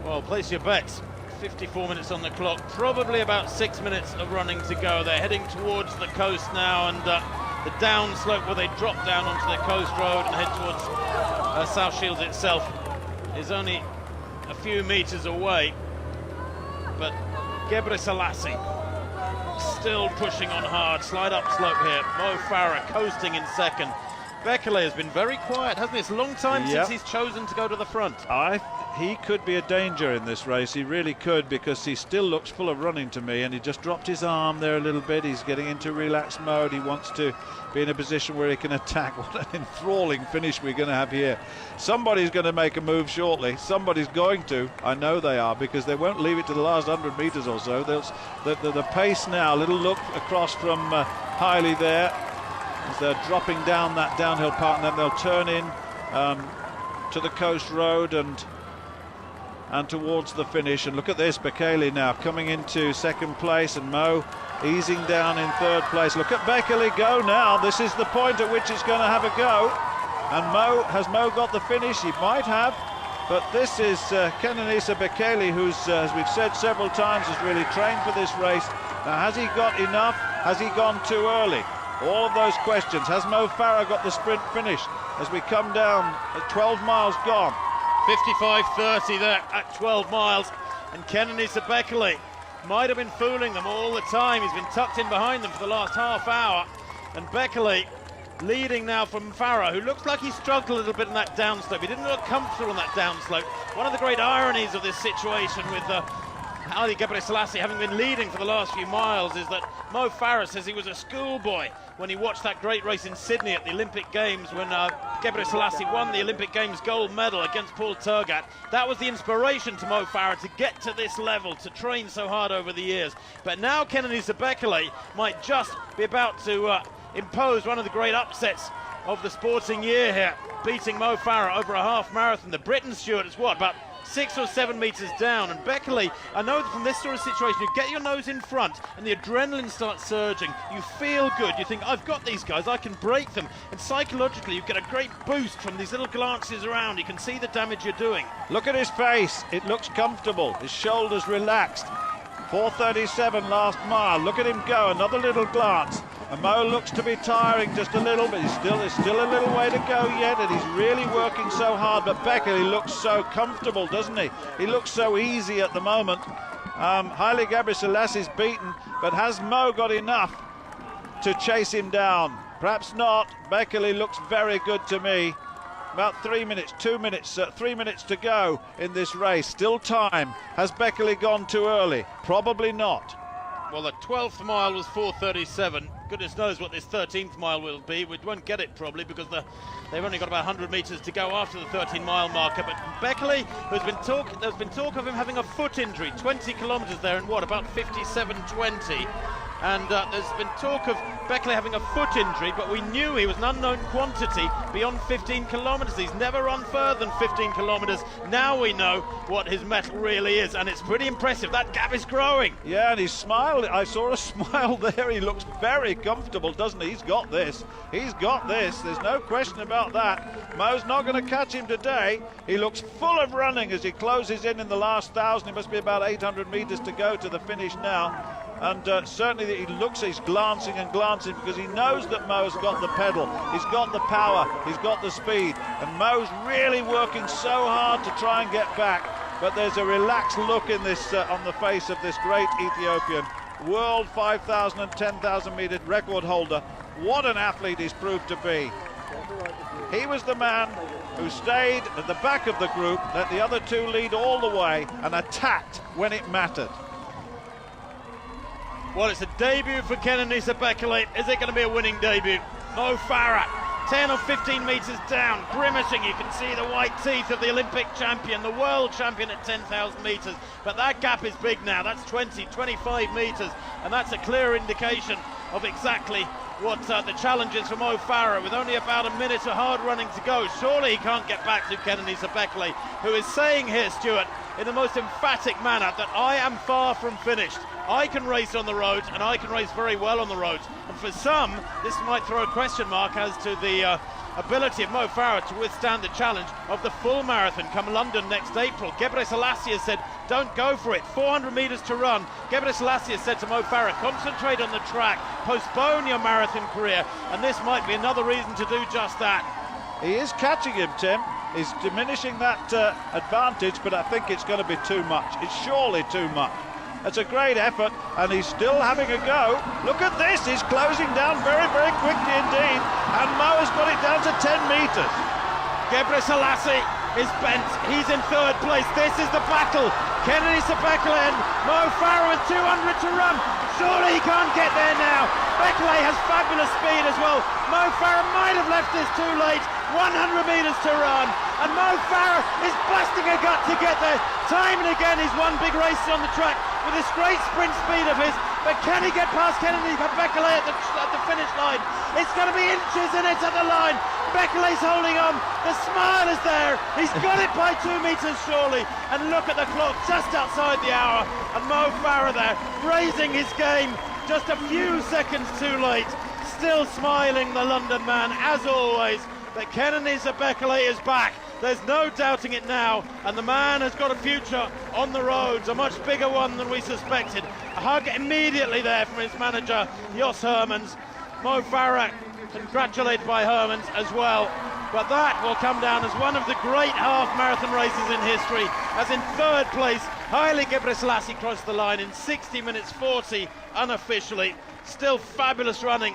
Well, place your bets. 54 minutes on the clock, probably about 6 minutes of running to go. They're heading towards the coast now, and the downslope where they drop down onto the coast road and head towards South Shields itself is only a few meters away. But Jebrieslaïs still pushing on hard, slide up slope here. Mo Farah coasting in second. Webekli has been very quiet, hasn't he? It's a long time since he's chosen to go to the front. He could be a danger in this race, he really could, because he still looks full of running to me, and he just dropped his arm there a little bit. He's getting into relaxed mode. He wants to be in a position where he can attack. What an enthralling finish we're going to have here. Somebody's going to make a move shortly. Somebody's going to. I know they are, because they won't leave it to the last 100 metres or so. The pace now, a little look across from Haile there, as they're dropping down that downhill part, and then they'll turn in to the coast road and towards the finish. And look at this, Webekli now coming into second place, and Mo easing down in third place. Look at Webekli go now. This is the point at which it's going to have a go. And has Mo got the finish? He might have, but this is Kenenisa Webekli, who's, as we've said several times, has really trained for this race. Now, has he got enough? Has he gone too early? All of those questions. Has Mo Farah got the sprint finish as we come down at 12 miles gone? 55.30 there at 12 miles, and Kenenisa Webekli might have been fooling them all the time. He's been tucked in behind them for the last half hour, and Webekli leading now from Farah, who looks like he struggled a little bit in that downslope. He didn't look comfortable on that downslope. One of the great ironies of this situation with Haile Gebrselassie having been leading for the last few miles is that Mo Farah says he was a schoolboy when he watched that great race in Sydney at the Olympic Games when Gebrselassie won the Olympic Games gold medal against Paul Turgat. That was the inspiration to Mo Farah to get to this level, to train so hard over the years. But now Kenenisa Webekli might just be about to impose one of the great upsets of the sporting year here, beating Mo Farah over a half marathon. The Briton Stuart is what, about 6 or 7 meters down, and Webekli, I know from this sort of situation, you get your nose in front and the adrenaline starts surging, you feel good, you think, I've got these guys, I can break them, and psychologically you get a great boost from these little glances around. You can see the damage you're doing. Look at his face, it looks comfortable, his shoulders relaxed. 4:37 last mile, look at him go, another little glance. And Mo looks to be tiring just a little bit. There's still a little way to go yet, and he's really working so hard. But Webekli looks so comfortable, doesn't he? He looks so easy at the moment. Haile Gebrselassie beaten, but has Mo got enough to chase him down? Perhaps not. Webekli looks very good to me. About 3 minutes, 2 minutes, 3 minutes to go in this race. Still time. Has Webekli gone too early? Probably not. Well, the 12th mile was 4:37. Goodness knows what this 13th mile will be. We won't get it probably because they've only got about 100 metres to go after the 13-mile marker. But Webekli, there's been talk of him having a foot injury, 20 kilometres there in what, about 57.20. And there's been talk of Webekli having a foot injury, but we knew he was an unknown quantity beyond 15 kilometres. He's never run further than 15 kilometres. Now we know what his mettle really is, and it's pretty impressive. That gap is growing. Yeah, and he smiled. I saw a smile there. He looks very comfortable, doesn't he? He's got this. He's got this. There's no question about that. Mo's not going to catch him today. He looks full of running as he closes in the last 1,000. It must be about 800 metres to go to the finish now. And certainly he looks, he's glancing and glancing because he knows that Mo's got the pedal, he's got the power, he's got the speed, and Mo's really working so hard to try and get back. But there's a relaxed look in this on the face of this great Ethiopian world 5,000 and 10,000 metre record holder. What an athlete he's proved to be. He was the man who stayed at the back of the group, let the other two lead all the way, and attacked when it mattered. Well, it's a debut for Kenenisa Webekli. Is it going to be a winning debut? Mo Farah, 10 or 15 metres down, grimacing. You can see the white teeth of the Olympic champion, the world champion at 10,000 metres. But that gap is big now. That's 20, 25 metres. And that's a clear indication of exactly what the challenge is for Mo Farah, with only about a minute of hard running to go. Surely he can't get back to Kenenisa Webekli, who is saying here, Stuart, in the most emphatic manner that I am far from finished. I can race on the roads, and I can race very well on the roads. And for some, this might throw a question mark as to the ability of Mo Farah to withstand the challenge of the full marathon come London next April. Jebreselassie has said, don't go for it. 400 metres to run. Jebreselassie has said to Mo Farah, concentrate on the track, postpone your marathon career, and this might be another reason to do just that. He is catching him, Tim. He's diminishing that advantage, but I think it's going to be too much. It's surely too much. It's a great effort, and he's still having a go. Look at this, he's closing down very, very quickly indeed, and Mo has got it down to 10 metres. Jebreselassie is bent, he's in third place. This is the battle. Kennedy Bekele and Mo Farah with 200 to run. Surely he can't get there now. Bekele has fabulous speed as well. Mo Farah might have left this too late. 100 metres to run, and Mo Farah is busting a gut to get there. Time and again he's won big races on the track with this great sprint speed of his, but can he get past Kennedy Bekele at the finish line? It's going to be inches in it at the line. Bekele's holding on, the smile is there, he's got it by 2 metres surely, and look at the clock just outside the hour, and Mo Farah there raising his game just a few seconds too late, still smiling, the London man as always. But Kennedy Bekele is back. There's no doubting it now, and the man has got a future on the roads, a much bigger one than we suspected. A hug immediately there from his manager, Jos Hermans. Mo Farah congratulated by Hermans as well. But that will come down as one of the great half-marathon races in history, as in third place, Haile Gebrselassie crossed the line in 60 minutes 40 unofficially. Still fabulous running